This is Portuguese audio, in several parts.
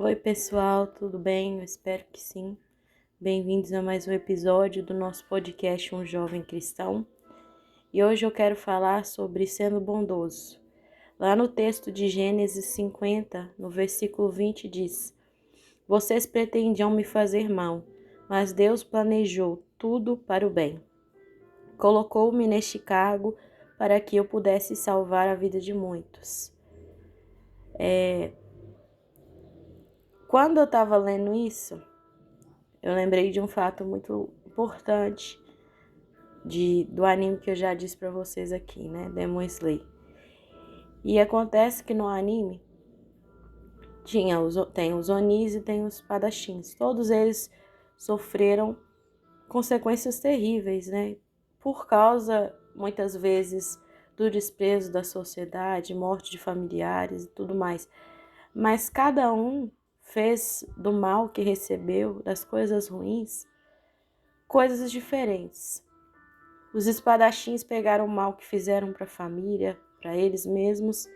Oi pessoal, tudo bem? Eu espero que sim. Bem-vindos a mais um episódio do nosso podcast Um Jovem Cristão. E hoje eu quero falar sobre sendo bondoso. Lá no texto de Gênesis 50, no versículo 20 diz: Vocês pretendiam me fazer mal, mas Deus planejou tudo para o bem. Colocou-me neste cargo para que eu pudesse salvar a vida de muitos. Quando eu estava lendo isso, eu lembrei de um fato muito importante do anime que eu já disse pra vocês aqui, né? Demon Slayer. E acontece que no anime tem os Onis e tem os espadachins. Todos eles sofreram consequências terríveis, né? Por causa, muitas vezes, do desprezo da sociedade, morte de familiares e tudo mais. Mas cada um fez do mal que recebeu, das coisas ruins, coisas diferentes. Os espadachins pegaram o mal que fizeram para a família, para eles mesmos,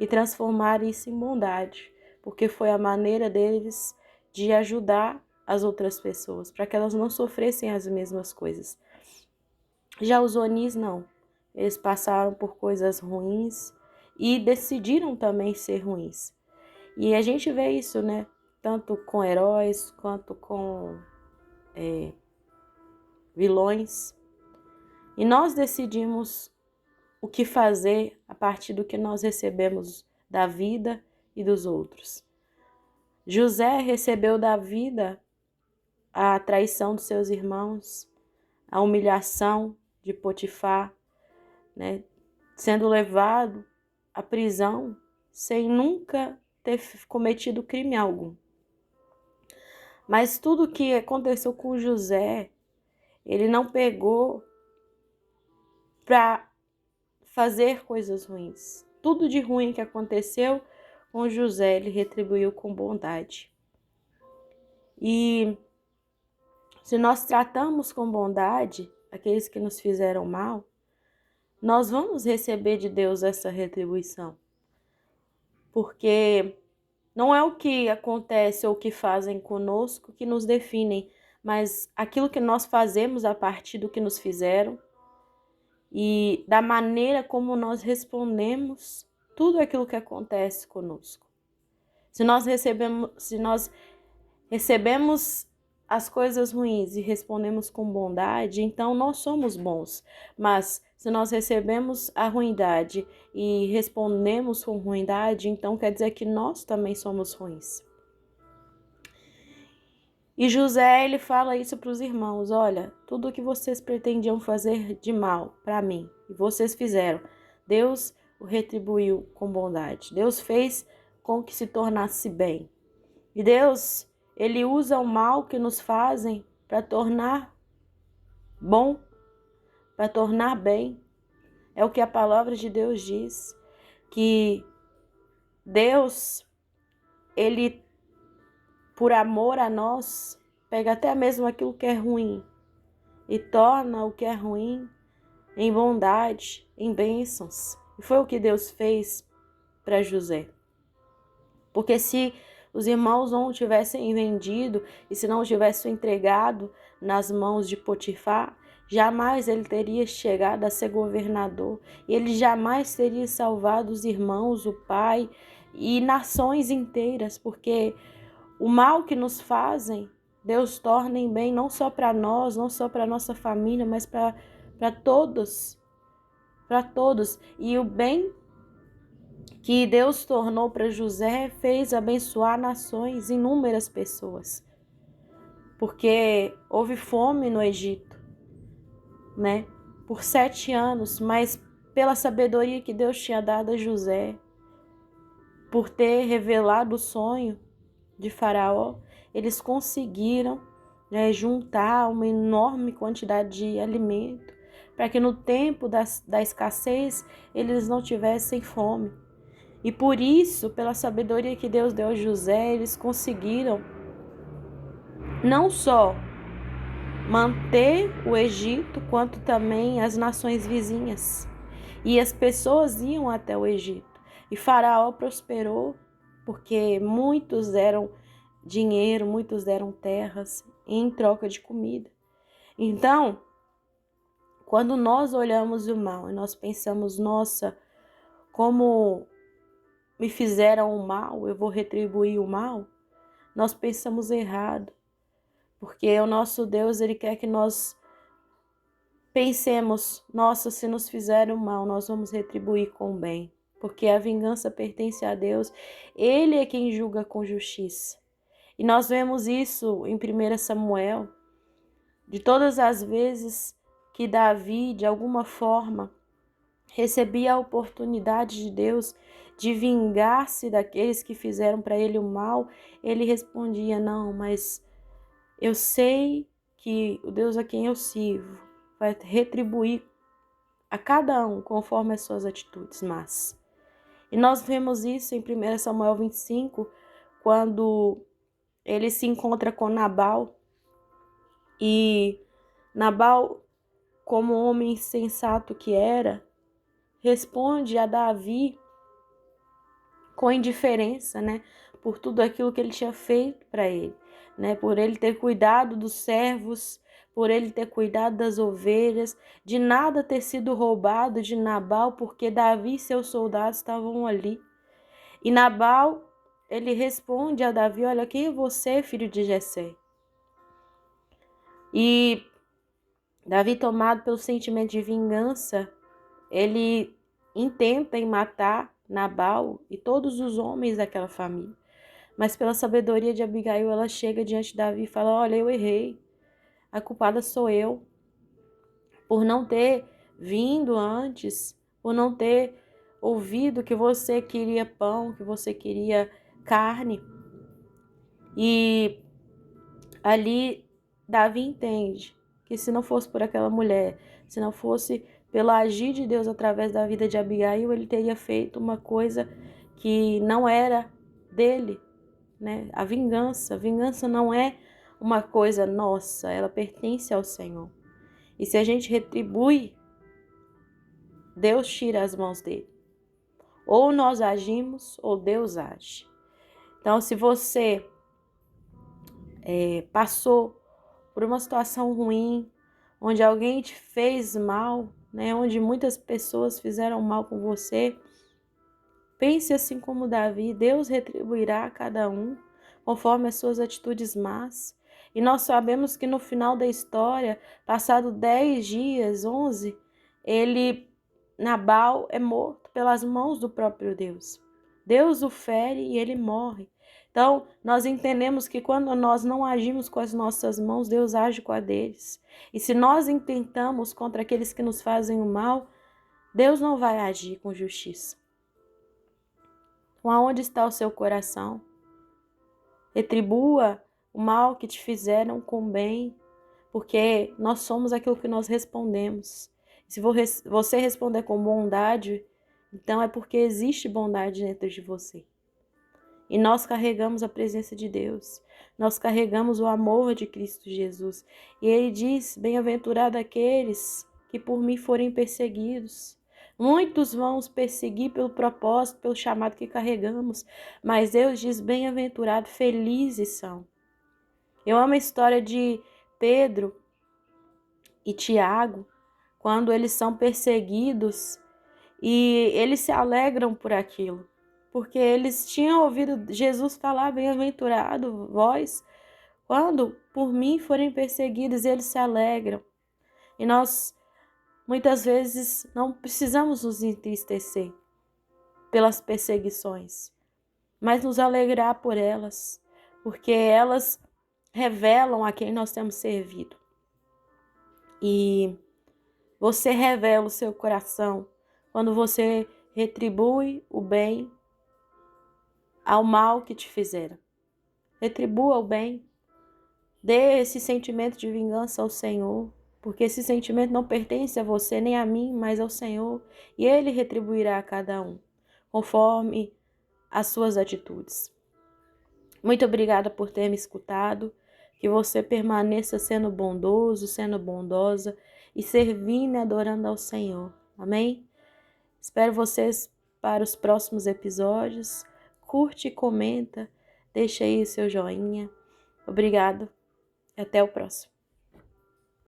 e transformaram isso em bondade, porque foi a maneira deles de ajudar as outras pessoas, para que elas não sofressem as mesmas coisas. Já os Onis não. Eles passaram por coisas ruins e decidiram também ser ruins. E a gente vê isso, né? Tanto com heróis quanto com vilões. E nós decidimos o que fazer a partir do que nós recebemos da vida e dos outros. José recebeu da vida a traição dos seus irmãos, a humilhação de Potifar, né, sendo levado à prisão sem nunca ter cometido crime algum. Mas tudo que aconteceu com José, ele não pegou para fazer coisas ruins. Tudo de ruim que aconteceu com José, ele retribuiu com bondade. E se nós tratamos com bondade aqueles que nos fizeram mal, nós vamos receber de Deus essa retribuição. Porque não é o que acontece ou o que fazem conosco que nos definem, mas aquilo que nós fazemos a partir do que nos fizeram e da maneira como nós respondemos tudo aquilo que acontece conosco. Se nós recebemos as coisas ruins e respondemos com bondade, então nós somos bons. Mas se nós recebemos a ruindade e respondemos com ruindade, então quer dizer que nós também somos ruins. E José, ele fala isso para os irmãos: olha, tudo o que vocês pretendiam fazer de mal para mim, e vocês fizeram, Deus o retribuiu com bondade. Deus fez com que se tornasse bem. E Deus, ele usa o mal que nos fazem para tornar bom, para tornar bem. É o que a palavra de Deus diz, que Deus, ele, por amor a nós, pega até mesmo aquilo que é ruim e torna o que é ruim em bondade, em bênçãos. E foi o que Deus fez para José. Porque se os irmãos não o tivessem vendido e se não o tivessem entregado nas mãos de Potifar, jamais ele teria chegado a ser governador. E ele jamais teria salvado os irmãos, o pai e nações inteiras, porque o mal que nos fazem, Deus torna em bem não só para nós, não só para nossa família, mas para todos. Para todos. E o bem que Deus tornou para José fez abençoar nações, inúmeras pessoas. Porque houve fome no Egito, né? Por 7 anos, mas pela sabedoria que Deus tinha dado a José, por ter revelado o sonho de Faraó, eles conseguiram, né, juntar uma enorme quantidade de alimento, para que no tempo da escassez eles não tivessem fome. E por isso, pela sabedoria que Deus deu a José, eles conseguiram não só manter o Egito, quanto também as nações vizinhas. E as pessoas iam até o Egito. E Faraó prosperou, porque muitos deram dinheiro, muitos deram terras em troca de comida. Então, quando nós olhamos o mal e nós pensamos, nossa, como me fizeram o mal, eu vou retribuir o mal, nós pensamos errado, porque o nosso Deus, ele quer que nós pensemos, nossa, se nos fizeram mal, nós vamos retribuir com o bem, porque a vingança pertence a Deus, ele é quem julga com justiça. E nós vemos isso em 1 Samuel, de todas as vezes que Davi, de alguma forma, recebia a oportunidade de Deus de vingar-se daqueles que fizeram para ele o mal, ele respondia, não, mas eu sei que o Deus a quem eu sirvo vai retribuir a cada um conforme as suas atitudes más. E nós vemos isso em 1 Samuel 25, quando ele se encontra com Nabal, e Nabal, como homem sensato que era, responde a Davi com indiferença, né? Por tudo aquilo que ele tinha feito para ele, né? Por ele ter cuidado dos servos, por ele ter cuidado das ovelhas, de nada ter sido roubado de Nabal, porque Davi e seus soldados estavam ali. E Nabal, ele responde a Davi, olha, quem é você, filho de Jessé? E Davi, tomado pelo sentimento de vingança, ele intenta em matar Nabal e todos os homens daquela família. Mas pela sabedoria de Abigail, ela chega diante de Davi e fala, olha, eu errei. A culpada sou eu. Por não ter vindo antes, por não ter ouvido que você queria pão, que você queria carne. E ali Davi entende que se não fosse por aquela mulher, se não fosse pelo agir de Deus através da vida de Abigail, ele teria feito uma coisa que não era dele, né? A vingança não é uma coisa nossa, ela pertence ao Senhor. E se a gente retribui, Deus tira as mãos dele. Ou nós agimos, ou Deus age. Então, se você passou por uma situação ruim, onde alguém te fez mal, né? Onde muitas pessoas fizeram mal com você, pense assim como Davi, Deus retribuirá a cada um conforme as suas atitudes más. E nós sabemos que no final da história, passado 10 dias, 11, Nabal é morto pelas mãos do próprio Deus. Deus o fere e ele morre. Então, nós entendemos que quando nós não agimos com as nossas mãos, Deus age com a deles. E se nós intentamos contra aqueles que nos fazem o mal, Deus não vai agir com justiça. Então, aonde está o seu coração? Retribua o mal que te fizeram com bem, porque nós somos aquilo que nós respondemos. Se você responder com bondade, então é porque existe bondade dentro de você. E nós carregamos a presença de Deus. Nós carregamos o amor de Cristo Jesus. E ele diz, bem-aventurado aqueles que por mim forem perseguidos. Muitos vão os perseguir pelo propósito, pelo chamado que carregamos. Mas Deus diz, bem-aventurado, felizes são. Eu amo a história de Pedro e Tiago, quando eles são perseguidos e eles se alegram por aquilo. Porque eles tinham ouvido Jesus falar, bem-aventurado vós, quando por mim forem perseguidos, eles se alegram. E nós, muitas vezes, não precisamos nos entristecer pelas perseguições, mas nos alegrar por elas, porque elas revelam a quem nós temos servido. E você revela o seu coração quando você retribui o bem ao mal que te fizeram. Retribua o bem. Dê esse sentimento de vingança ao Senhor, porque esse sentimento não pertence a você nem a mim, mas ao Senhor, e Ele retribuirá a cada um, conforme as suas atitudes. Muito obrigada por ter me escutado, que você permaneça sendo bondoso, sendo bondosa e servindo e adorando ao Senhor. Amém? Espero vocês para os próximos episódios. curte e comenta, deixa aí o seu joinha. Obrigado e até o próximo.